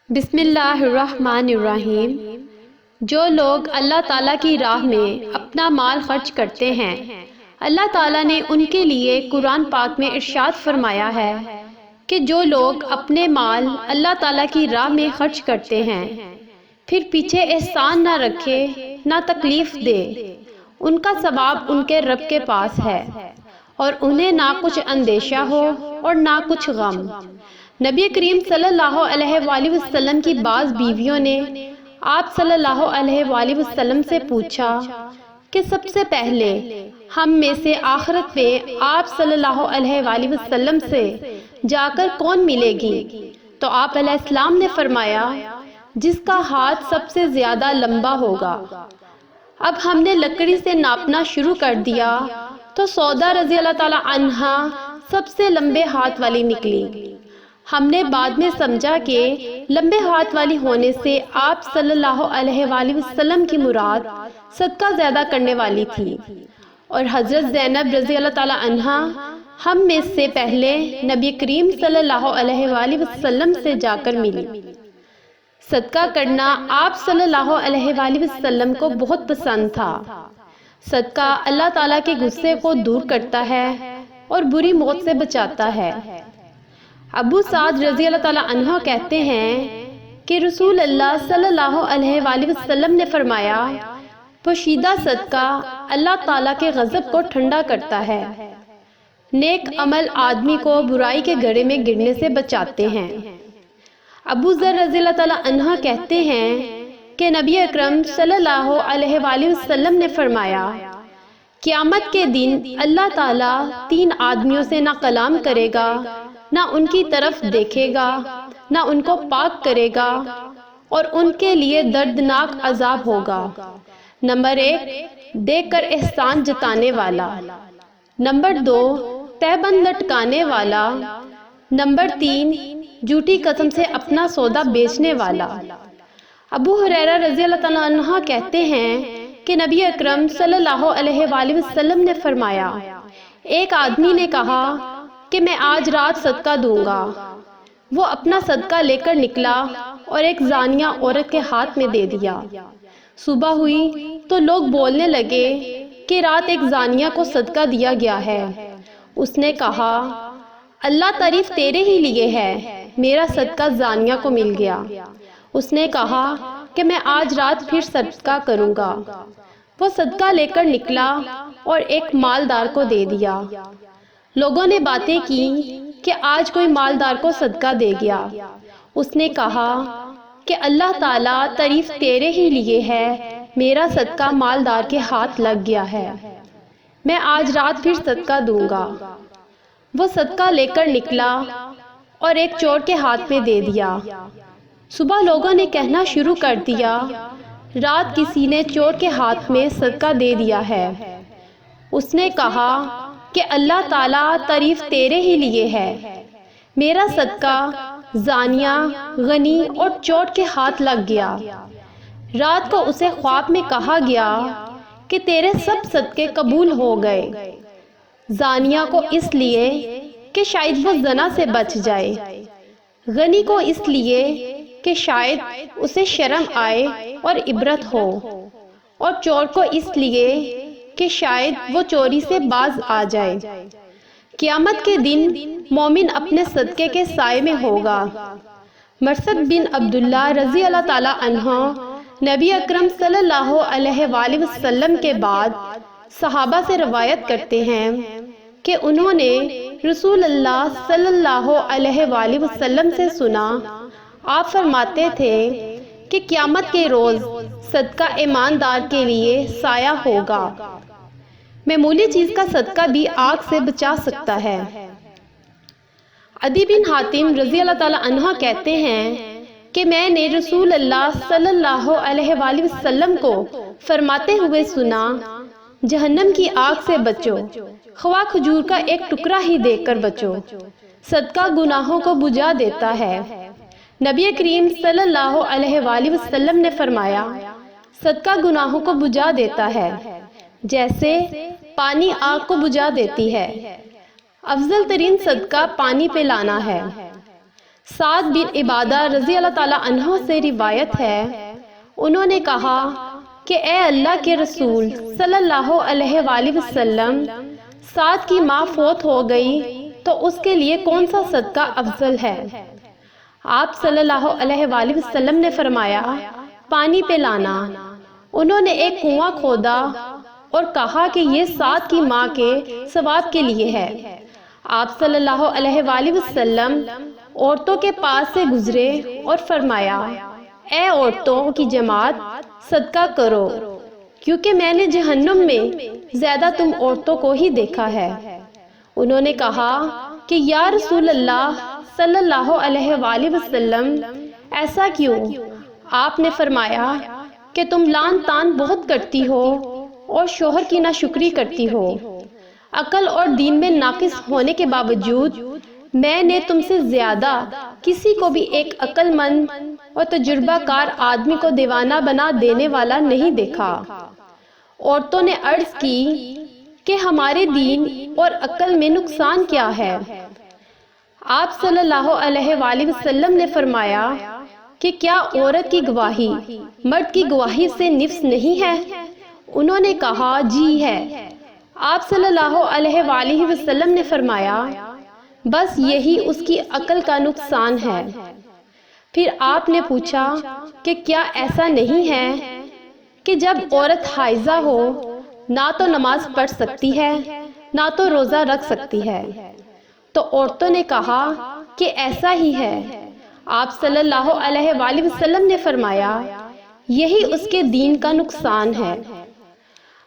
بسم اللہ الرحمن الرحیم۔ جو لوگ اللہ تعالیٰ کی راہ میں اپنا مال خرچ کرتے ہیں، اللہ تعالیٰ نے ان کے لیے قرآن پاک میں ارشاد فرمایا ہے کہ جو لوگ اپنے مال اللہ تعالیٰ کی راہ میں خرچ کرتے ہیں پھر پیچھے احسان نہ رکھے نہ تکلیف دے، ان کا ثواب ان کے رب کے پاس ہے اور انہیں نہ کچھ اندیشہ ہو اور نہ کچھ غم۔ نبی کریم صلی اللہ علیہ وآلہ وسلم کی بعض بیویوں نے آپ صلی اللہ علیہ وآلہ وسلم سے پوچھا کہ سب سے پہلے ہم میں سے آخرت میں آپ صلی اللہ علیہ وآلہ وسلم سے جا کر کون ملے گی؟ تو آپ علیہ السلام نے فرمایا، جس کا ہاتھ سب سے زیادہ لمبا ہوگا۔ اب ہم نے لکڑی سے ناپنا شروع کر دیا تو سودا رضی اللہ تعالی عنہا سب سے لمبے ہاتھ والی نکلی۔ ہم نے بعد میں سمجھا کہ لمبے ہاتھ والی ہونے سے آپ صلی اللہ علیہ وآلہ وسلم کی مراد صدقہ زیادہ کرنے والی تھی، اور حضرت زینب رضی اللہ تعالی عنہا ہم میں سے پہلے نبی کریم صلی اللہ علیہ وآلہ وسلم سے جا کر ملی۔ صدقہ کرنا آپ صلی اللہ علیہ وآلہ وسلم کو بہت پسند تھا۔ صدقہ اللہ تعالیٰ کے غصے کو دور کرتا ہے اور بری موت سے بچاتا ہے۔ ابو سعد رضی اللہ تعالیٰ عنہ کہتے ہیں کہ رسول اللہ صلی اللہ علیہ وآلہ وسلم نے فرمایا، پوشیدہ صدقہ اللہ تعالیٰ کے غضب کو ٹھنڈا کرتا ہے، نیک عمل آدمی کو برائی کے گڑھے میں گرنے سے بچاتے ہیں۔ ابو ذر رضی اللہ تعالیٰ عنہ کہتے ہیں کہ نبی اکرم صلی اللہ علیہ وآلہ وسلم نے فرمایا، قیامت کے دن اللہ تعالیٰ 3 آدمیوں سے نہ کلام کرے گا، نہ ان کی طرف دیکھے گا، نہ ان کو پاک کرے گا، اور ان کے لیے دردناک عذاب ہوگا۔ نمبر 1، دیکھ کر احسان جتانے والا۔ نمبر 2، تہبند لٹکانے والا۔ نمبر 3، جھوٹی قسم سے اپنا سودا بیچنے والا۔ ابو ہریرہ رضی اللہ تعالیٰ عنہ کہتے ہیں کہ نبی اکرم صلی اللہ علیہ وآلہ وسلم نے فرمایا، ایک آدمی نے کہا کہ میں آج رات صدقہ دوں گا۔ وہ اپنا صدقہ لے کر نکلا اور ایک زانیہ عورت کے ہاتھ میں دے دیا۔ صبح ہوئی تو لوگ بولنے لگے کہ رات ایک زانیہ کو صدقہ دیا گیا ہے۔ اس نے کہا، اللہ تعریف تیرے ہی لیے ہے، میرا صدقہ زانیہ کو مل گیا۔ اس نے کہا کہ میں آج رات پھر صدقہ کروں گا۔ وہ صدقہ لے کر نکلا اور ایک مالدار کو دے دیا۔ لوگوں نے باتیں کی کہ آج کوئی مالدار کو صدقہ دے گیا۔ اس نے کہا کہ اللہ تعالیٰ تعریف تیرے ہی لیے ہے، میرا صدقہ مالدار کے ہاتھ لگ گیا ہے، میں آج رات پھر صدقہ دوں گا۔ وہ صدقہ لے کر نکلا اور ایک چور کے ہاتھ میں دے دیا۔ صبح لوگوں نے کہنا شروع کر دیا، رات کسی نے چور کے ہاتھ میں صدقہ دے دیا ہے۔ اس نے کہا کہ اللہ تعالیٰ تعریف تیرے ہی لیے ہے، میرا صدقہ زانیہ، غنی اور چور کے ہاتھ لگ گیا۔ رات کو اسے خواب میں کہا گیا کہ تیرے سب صدقے قبول ہو گئے۔ زانیہ کو اس لیے کہ شاید وہ زنا سے بچ جائے، غنی کو اس لیے کہ شاید اسے شرم آئے اور عبرت ہو، اور چور کو اس لیے کہ شاید وہ چوری سے باز آ جائے۔ قیامت کے دن مومن اپنے صدقے کے سائے میں ہوگا۔ مرثد بن عبداللہ رضی اللہ تعالی عنہ نبی اکرم صلی اللہ علیہ وآلہ وسلم کے بعد صحابہ سے روایت کرتے ہیں کہ انہوں نے رسول اللہ صلی اللہ علیہ وآلہ وسلم سے سنا، آپ فرماتے تھے کہ قیامت کے روز صدقہ ایماندار کے لیے سایہ ہوگا۔ معمولی چیز کا صدقہ بھی آگ سے بچا سکتا ہے۔ عدی بن حاتم رضی اللہ تعالی عنہ کہتے ہیں کہ میں نے رسول اللہ صلی اللہ علیہ وآلہ وسلم کو فرماتے ہوئے سنا، جہنم کی آگ سے بچو، خواہ کھجور کا ایک ٹکڑا ہی دیکھ کر بچو، صدقہ گناہوں کو بجھا دیتا ہے۔ نبی کریم صلی اللہ علیہ وآلہ وسلم نے فرمایا، صدقہ گناہوں کو بجھا دیتا ہے جیسے پانی آگ کو بجھا دیتی ہے۔ افضل ترین صدقہ پانی پہ لانا ہے۔ سعد بن عبادہ رضی اللہ تعالیٰ عنہ سے روایت ہے، انہوں نے کہا کہ اے اللہ کے رسول صلی اللہ علیہ وآلہ وسلم، سعد کی ماں فوت ہو گئی تو اس کے لیے کون سا صدقہ افضل ہے؟ آپ صلی اللہ علیہ وآلہ وسلم نے فرمایا، پانی پلانا۔ انہوں نے ایک کنواں کھودا اور کہا کہ یہ سعد کی ماں کے ثواب کے لیے ہے۔ آپ صلی اللہ علیہ وآلہ وسلم عورتوں کے پاس سے گزرے اور فرمایا، اے عورتوں کی جماعت، صدقہ کرو، کیونکہ میں نے جہنم میں زیادہ تم عورتوں کو ہی دیکھا ہے۔ انہوں نے کہا کہ یا رسول اللہ صلی اللہ علیہ وآلہ وسلم، ایسا کیوں؟ آپ نے فرمایا کہ تم لعن طعن بہت کرتی ہو اور شوہر کی ناشکری کرتی ہو۔ عقل اور دین میں ناقص ہونے کے باوجود میں نے تم سے زیادہ کسی کو بھی ایک عقل مند اور تجربہ کار آدمی کو دیوانہ بنا دینے والا نہیں دیکھا۔ عورتوں نے عرض کی کہ ہمارے دین اور عقل میں نقصان کیا ہے؟ آپ صلی اللہ علیہ وآلہ وسلم نے فرمایا کہ کیا عورت کی گواہی مرد کی گواہی سے نفس نہیں ہے؟ انہوں نے کہا جی ہے۔ آپ صلی اللہ علیہ وآلہ وسلم نے فرمایا، بس یہی اس کی عقل کا نقصان ہے۔ پھر آپ نے پوچھا کہ کیا ایسا نہیں ہے کہ جب عورت حائضہ ہو نہ تو نماز پڑھ سکتی ہے نہ تو روزہ رکھ سکتی ہے؟ تو عورتوں نے کہا کہ ایسا ہی ہے۔ آپ صلی اللہ علیہ وآلہ وسلم نے فرمایا، یہی اس کے دین کا نقصان ہے۔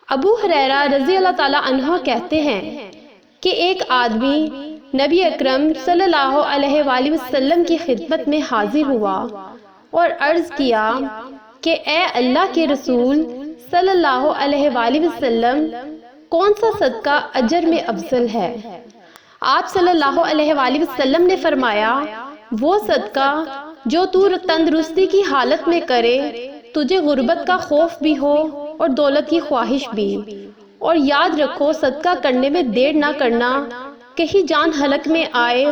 ابو ہریرہ رضی اللہ تعالیٰ عنہ کہتے ہیں کہ ایک آدمی نبی اکرم صلی اللہ علیہ وآلہ وسلم کی خدمت میں حاضر ہوا اور عرض کیا کہ اے اللہ کے رسول صلی اللہ علیہ وآلہ وسلم، کون سا صدقہ اجر میں افضل ہے؟ آپ صلی اللہ علیہ وآلہ وسلم نے فرمایا، وہ صدقہ جو تو تندرستی کی حالت میں کرے، تجھے غربت کا خوف بھی ہو اور دولت کی خواہش بھی، اور یاد رکھو صدقہ کرنے میں دیر نہ کرنا، کہیں جان ہلک میں آئے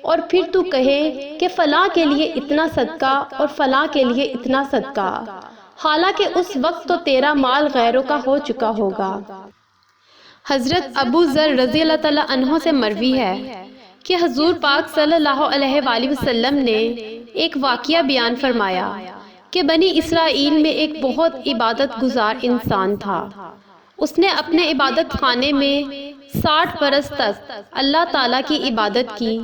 اور پھر تو کہے کہ فلاں کے لیے اتنا صدقہ اور فلاں کے لیے اتنا صدقہ، حالانکہ اس وقت تو تیرا مال غیروں کا ہو چکا ہوگا۔ حضرت ابو ذر رضی اللہ تعالیٰ عنہ سے مروی ہے کہ حضور پاک صلی اللہ علیہ وآلہ وسلم نے ایک واقعہ بیان فرمایا کہ بنی اسرائیل میں ایک بہت عبادت گزار انسان تھا۔ اس نے اپنے عبادت خانے میں 60 برس تک اللہ تعالیٰ کی عبادت کی۔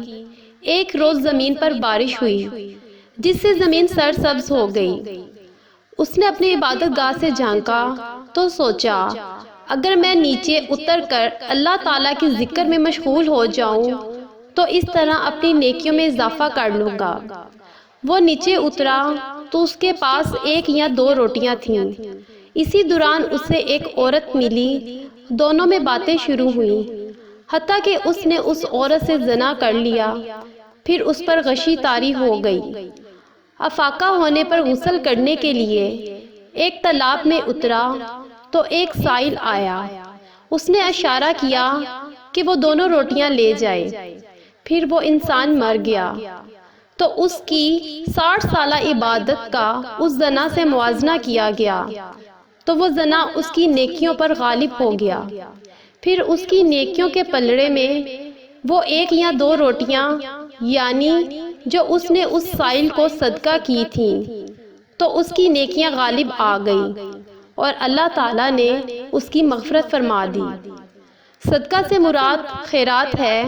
ایک روز زمین پر بارش ہوئی جس سے زمین سرسبز ہو گئی۔ اس نے اپنی عبادت گاہ سے جھانکا تو سوچا، اگر میں نیچے اتر کر اللہ تعالیٰ کے ذکر میں مشغول ہو جاؤں تو اس طرح اپنی نیکیوں میں اضافہ کر لوں گا۔ وہ نیچے اترا تو اس کے پاس 1 یا 2 روٹیاں تھیں۔ اسی دوران اسے ایک عورت ملی، دونوں میں باتیں شروع ہوئیں، حتیٰ کہ اس نے اس عورت سے زنا کر لیا۔ پھر اس پر غشی طاری ہو گئی۔ افاقہ ہونے پر غسل کرنے کے لیے ایک تالاب میں اترا تو ایک سائل آیا۔ اس نے اشارہ کیا کہ وہ دونوں روٹیاں لے جائے۔ پھر وہ انسان مر گیا تو اس کی 60 سالہ عبادت کا اس زنا سے موازنہ کیا گیا تو وہ زنا اس کی نیکیوں پر غالب ہو گیا۔ پھر اس کی نیکیوں کے پلڑے میں وہ 1 یا 2 روٹیاں یعنی جو اس نے اس سائل کو صدقہ کی تھیں تو اس کی نیکیاں غالب آ گئیں اور اللہ تعالیٰ نے اس کی مغفرت فرما دی۔ صدقہ سے مراد خیرات ہے،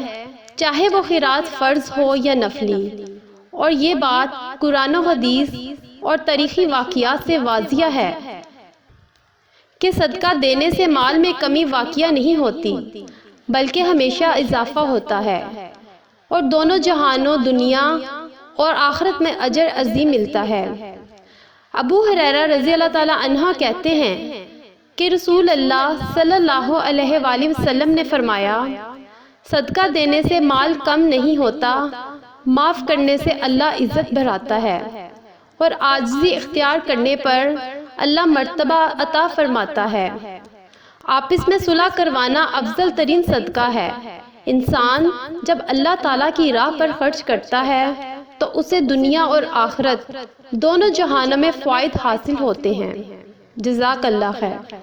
چاہے وہ خیرات فرض ہو یا نفلی، اور یہ بات قرآن و حدیث اور تاریخی واقعات سے واضح ہے کہ صدقہ دینے سے مال میں کمی واقع نہیں ہوتی بلکہ ہمیشہ اضافہ ہوتا ہے، اور دونوں جہانوں دنیا اور آخرت میں اجر عظیم ملتا ہے۔ ابو ہریرہ رضی اللہ تعالیٰ عنہ کہتے ہیں کہ رسول اللہ صلی اللہ علیہ وآلہ وسلم نے فرمایا، صدقہ دینے سے مال کم نہیں ہوتا، معاف کرنے سے اللہ عزت بڑھاتا ہے، اور عاجزی اختیار کرنے پر اللہ مرتبہ عطا فرماتا ہے۔ آپس میں صلح کروانا افضل ترین صدقہ ہے۔ انسان جب اللہ تعالیٰ کی راہ پر خرچ کرتا ہے تو اسے دنیا اور آخرت دونوں جہانوں میں فوائد حاصل ہوتے ہیں۔ جزاک اللہ خیر۔